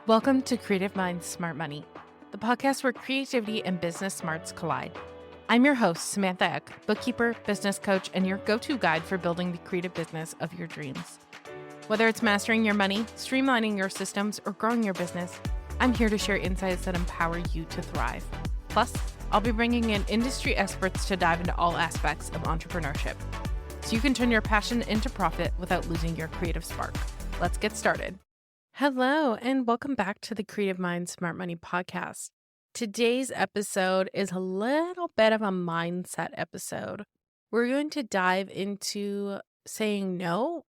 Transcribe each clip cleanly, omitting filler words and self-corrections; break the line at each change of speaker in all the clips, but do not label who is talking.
Welcome to Creative Minds Smart Money, the podcast where creativity and business smarts collide. I'm your host, Samantha Eck, bookkeeper, business coach, and your go-to guide for building the creative business of your dreams. Whether it's mastering your money, streamlining your systems, or growing your business, I'm here to share insights that empower you to thrive. Plus, I'll be bringing in industry experts to dive into all aspects of entrepreneurship, so you can turn your passion into profit without losing your creative spark. Let's get started. Hello, and welcome back to the Creative Minds Smart Money podcast. Today's episode is a little bit of a mindset episode. We're going to dive into saying no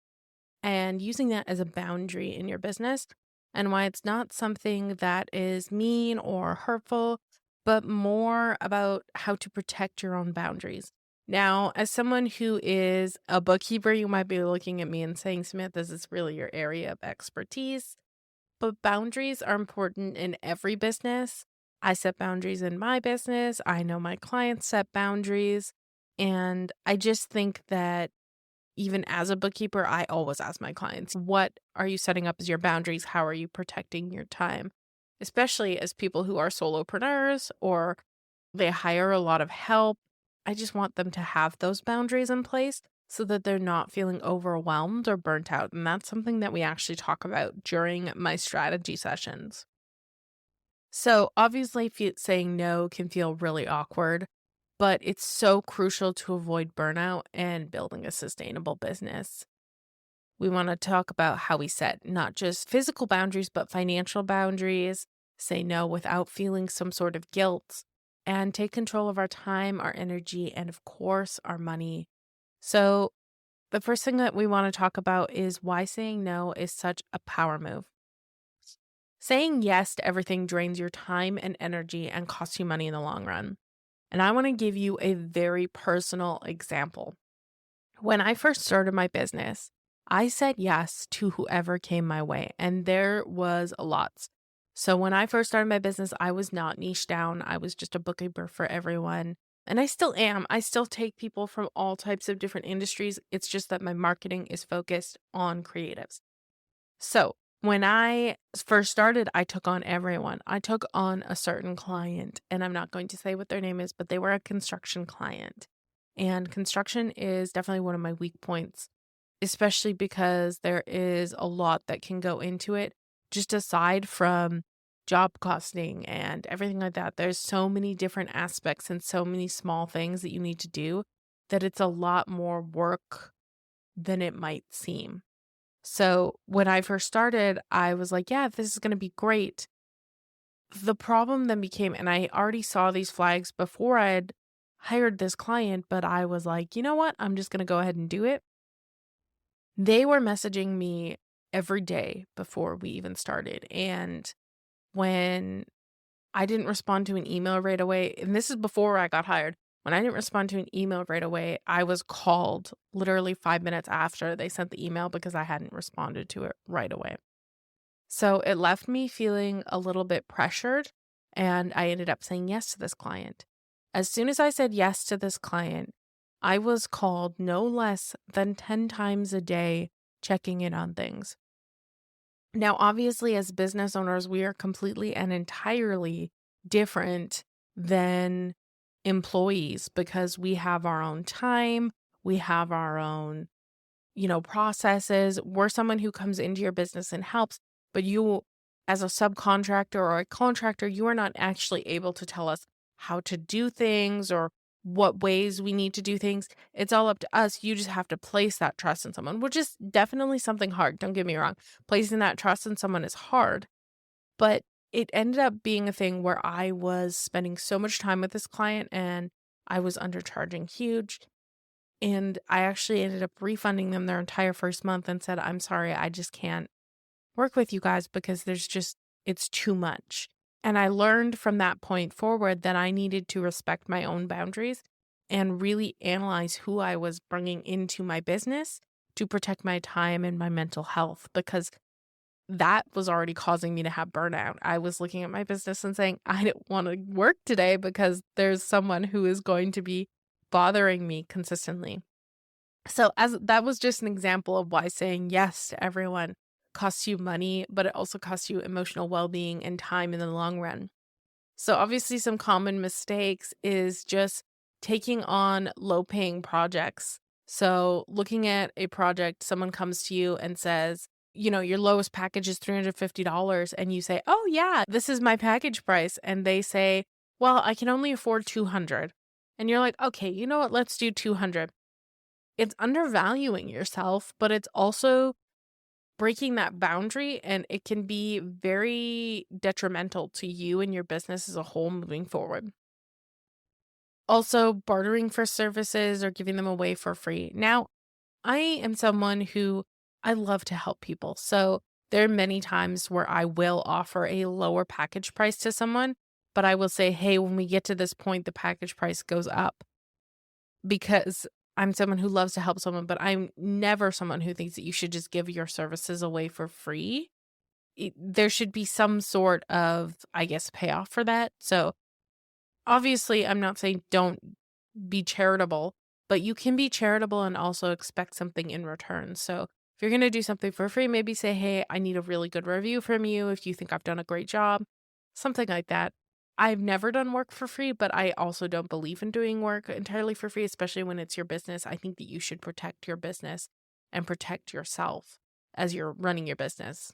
and using that as a boundary in your business, and why it's not something that is mean or hurtful, but more about how to protect your own boundaries. Now, as someone who is a bookkeeper, you might be looking at me and saying, Smith, this is really your area of expertise. But boundaries are important in every business. I set boundaries in my business. I know my clients set boundaries. And I just think that even as a bookkeeper, I always ask my clients, what are you setting up as your boundaries? How are you protecting your time? Especially as people who are solopreneurs or they hire a lot of help. I just want them to have those boundaries in place so that they're not feeling overwhelmed or burnt out. And that's something that we actually talk about during my strategy sessions. So obviously, saying no can feel really awkward, but it's so crucial to avoid burnout and building a sustainable business. We want to talk about how we set not just physical boundaries, but financial boundaries, say no without feeling some sort of guilt, and take control of our time, our energy, and of course, our money. So the first thing that we want to talk about is why saying no is such a power move. Saying yes to everything drains your time and energy and costs you money in the long run. And I want to give you a very personal example. When I first started my business, I said yes to whoever came my way, and there was lots. So when I first started my business, I was not niche down. I was just a bookkeeper for everyone. And I still am. I still take people from all types of different industries. It's just that my marketing is focused on creatives. So when I first started, I took on everyone. I took on a certain client, and I'm not going to say what their name is, but they were a construction client. And construction is definitely one of my weak points, especially because there is a lot that can go into it, just aside from job costing and everything like that. There's so many different aspects and so many small things that you need to do that it's a lot more work than it might seem. So when I first started, I was like, yeah, this is going to be great. The problem then became, and I already saw these flags before I had hired this client, but I was like, you know what? I'm just going to go ahead and do it. They were messaging me every day before we even started. And when I didn't respond to an email right away, and this is before I got hired, when I didn't respond to an email right away, I was called literally 5 minutes after they sent the email because I hadn't responded to it right away. So it left me feeling a little bit pressured, and I ended up saying yes to this client. As soon as I said yes to this client, I was called no less than 10 times a day checking in on things. Now, obviously, as business owners, we are completely and entirely different than employees because we have our own time, we have our own, processes. We're someone who comes into your business and helps, but you, as a subcontractor or a contractor, you are not actually able to tell us how to do things or what ways we need to do things. It's all up to us. You just have to place that trust in someone, which is definitely something hard. Don't get me wrong. Placing that trust in someone is hard, but it ended up being a thing where I was spending so much time with this client and I was undercharging huge. And I actually ended up refunding them their entire first month and said, I'm sorry, I just can't work with you guys because it's too much. And I learned from that point forward that I needed to respect my own boundaries and really analyze who I was bringing into my business to protect my time and my mental health, because that was already causing me to have burnout. I was looking at my business and saying, I don't want to work today because there's someone who is going to be bothering me consistently. So as that was just an example of why saying yes to everyone costs you money, but it also costs you emotional well-being and time in the long run. So obviously some common mistakes is just taking on low-paying projects. So looking at a project, someone comes to you and says, your lowest package is $350 and you say, "Oh yeah, this is my package price." And they say, "Well, I can only afford 200." And you're like, "Okay, you know what? Let's do 200." It's undervaluing yourself, but it's also breaking that boundary, and it can be very detrimental to you and your business as a whole moving forward. Also, bartering for services or giving them away for free. Now, I am someone who I love to help people. So there are many times where I will offer a lower package price to someone, but I will say, "Hey, when we get to this point, the package price goes up," because I'm someone who loves to help someone, but I'm never someone who thinks that you should just give your services away for free. There should be some sort of, I guess, payoff for that. So obviously, I'm not saying don't be charitable, but you can be charitable and also expect something in return. So if you're going to do something for free, maybe say, "Hey, I need a really good review from you if you think I've done a great job," something like that. I've never done work for free, but I also don't believe in doing work entirely for free, especially when it's your business. I think that you should protect your business and protect yourself as you're running your business.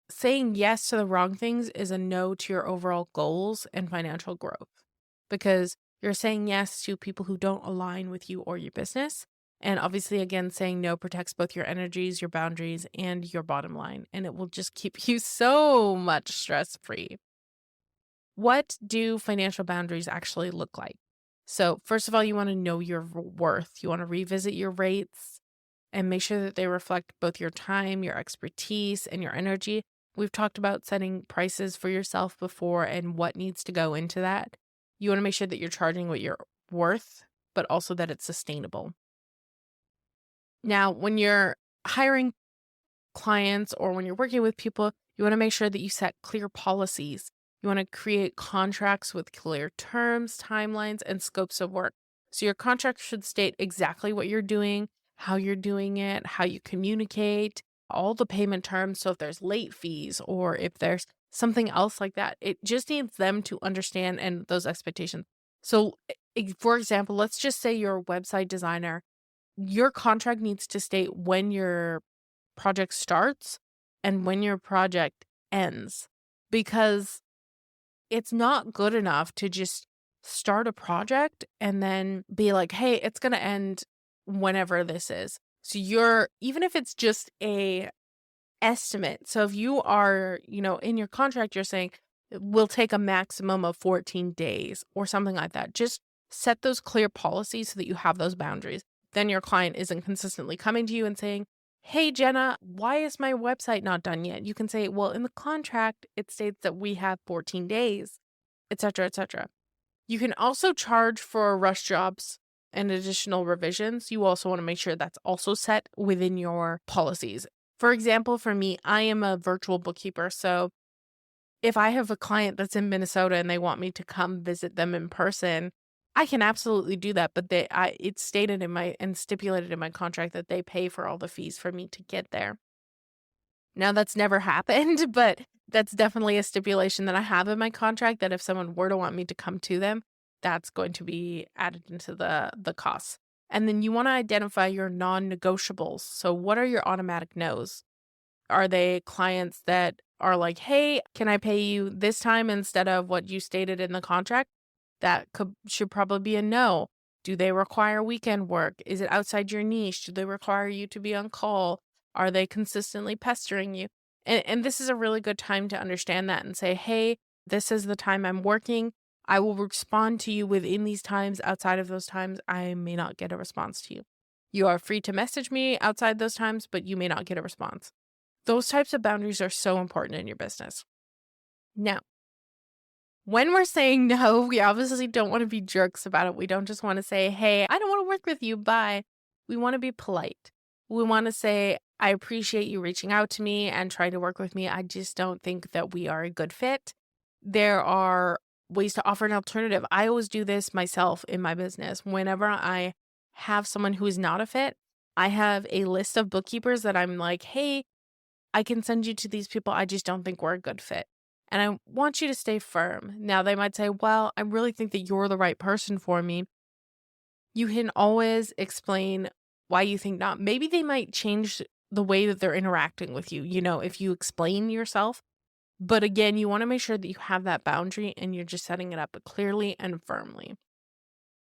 Saying yes to the wrong things is a no to your overall goals and financial growth, because you're saying yes to people who don't align with you or your business. And obviously, again, saying no protects both your energies, your boundaries, and your bottom line. And it will just keep you so much stress free. What do financial boundaries actually look like? So, first of all, you want to know your worth. You want to revisit your rates and make sure that they reflect both your time, your expertise, and your energy. We've talked about setting prices for yourself before and what needs to go into that. You want to make sure that you're charging what you're worth, but also that it's sustainable. Now, when you're hiring clients or when you're working with people, you want to make sure that you set clear policies. You want to create contracts with clear terms, timelines, and scopes of work. So your contract should state exactly what you're doing, how you're doing it, how you communicate, all the payment terms. So if there's late fees or if there's something else like that, it just needs them to understand and those expectations. So, for example, let's just say you're a website designer. Your contract needs to state when your project starts and when your project ends, because it's not good enough to just start a project and then be like, "Hey, it's going to end whenever this is." So even if it's just a estimate. So if you are, in your contract, you're saying it will take a maximum of 14 days or something like that. Just set those clear policies so that you have those boundaries. Then your client isn't consistently coming to you and saying, "Hey, Jenna, why is my website not done yet?" You can say, "Well, in the contract, it states that we have 14 days, etc., etc." You can also charge for rush jobs and additional revisions. You also want to make sure that's also set within your policies. For example, for me, I am a virtual bookkeeper. So if I have a client that's in Minnesota and they want me to come visit them in person, I can absolutely do that. But it's stated and stipulated in my contract that they pay for all the fees for me to get there. Now, that's never happened, but that's definitely a stipulation that I have in my contract, that if someone were to want me to come to them, that's going to be added into the costs. And then you want to identify your non-negotiables. So what are your automatic no's? Are they clients that are like, "Hey, can I pay you this time instead of what you stated in the contract?" That should probably be a no. Do they require weekend work? Is it outside your niche? Do they require you to be on call? Are they consistently pestering you? And this is a really good time to understand that and say, "Hey, this is the time I'm working. I will respond to you within these times. Outside of those times, I may not get a response to you. You are free to message me outside those times, but you may not get a response." Those types of boundaries are so important in your business. Now, when we're saying no, we obviously don't want to be jerks about it. We don't just want to say, "Hey, I don't want to work with you. Bye." We want to be polite. We want to say, "I appreciate you reaching out to me and trying to work with me. I just don't think that we are a good fit." There are ways to offer an alternative. I always do this myself in my business. Whenever I have someone who is not a fit, I have a list of bookkeepers that I'm like, "Hey, I can send you to these people. I just don't think we're a good fit. And I want you to stay firm. Now, they might say, well, I really think that you're the right person for me. You can always explain why you think not. Maybe they might change the way that they're interacting with you, if you explain yourself. But again, you want to make sure that you have that boundary and you're just setting it up clearly and firmly.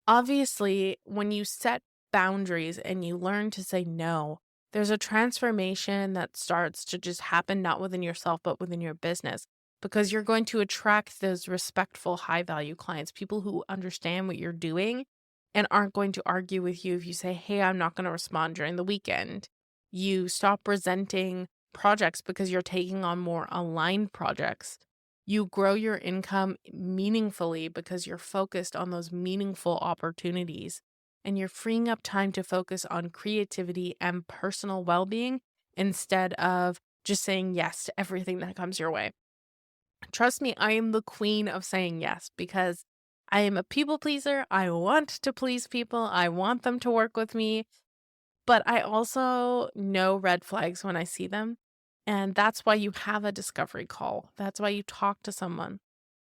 Obviously, when you set boundaries and you learn to say no, there's a transformation that starts to just happen, not within yourself, but within your business, because you're going to attract those respectful, high value clients, people who understand what you're doing and aren't going to argue with you if you say, hey, I'm not going to respond during the weekend. You stop resenting projects because you're taking on more aligned projects. You grow your income meaningfully because you're focused on those meaningful opportunities, and you're freeing up time to focus on creativity and personal well-being instead of just saying yes to everything that comes your way. Trust me, I am the queen of saying yes because I am a people pleaser. I want to please people. I want them to work with me, but I also know red flags when I see them. And that's why you have a discovery call. That's why you talk to someone.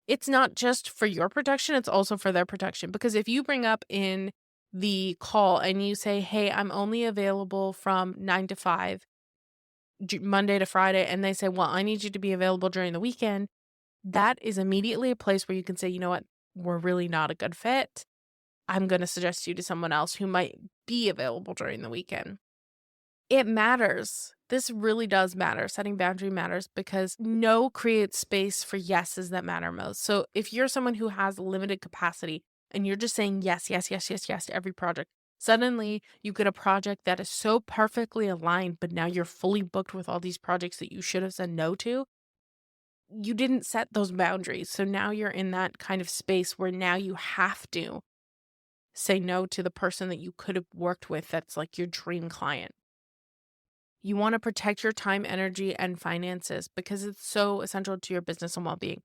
It's not just for your protection, it's also for their protection. Because if you bring up in the call and you say, hey, I'm only available from 9 to 5, Monday to Friday, and they say, well, I need you to be available during the weekend, that is immediately a place where you can say, you know what, we're really not a good fit. I'm going to suggest you to someone else who might be available during the weekend. It matters. This really does matter. Setting boundary matters because no creates space for yeses that matter most. So if you're someone who has limited capacity and you're just saying yes, yes, yes, yes, yes to every project, suddenly you get a project that is so perfectly aligned, but now you're fully booked with all these projects that you should have said no to. You didn't set those boundaries. So now you're in that kind of space where now you have to say no to the person that you could have worked with that's like your dream client. You want to protect your time, energy, and finances because it's so essential to your business and well-being.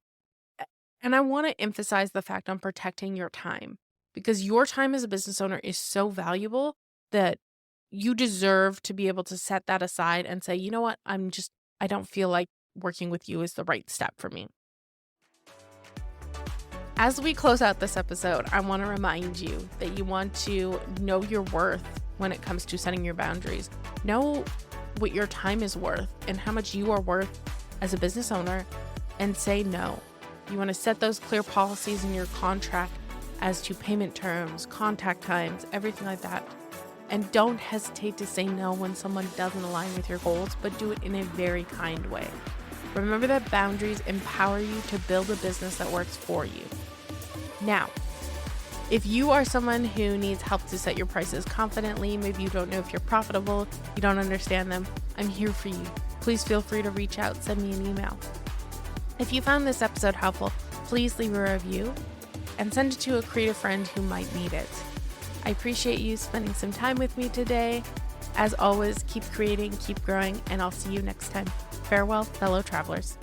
And I want to emphasize the fact on protecting your time because your time as a business owner is so valuable that you deserve to be able to set that aside and say, you know what, I don't feel like working with you is the right step for me. As we close out this episode, I want to remind you that you want to know your worth when it comes to setting your boundaries. Know what your time is worth and how much you are worth as a business owner and say no. You want to set those clear policies in your contract as to payment terms, contact times, everything like that. And don't hesitate to say no when someone doesn't align with your goals, but do it in a very kind way. Remember that boundaries empower you to build a business that works for you. Now, if you are someone who needs help to set your prices confidently, maybe you don't know if you're profitable, you don't understand them, I'm here for you. Please feel free to reach out, send me an email. If you found this episode helpful, please leave a review and send it to a creative friend who might need it. I appreciate you spending some time with me today. As always, keep creating, keep growing, and I'll see you next time. Farewell, fellow travelers.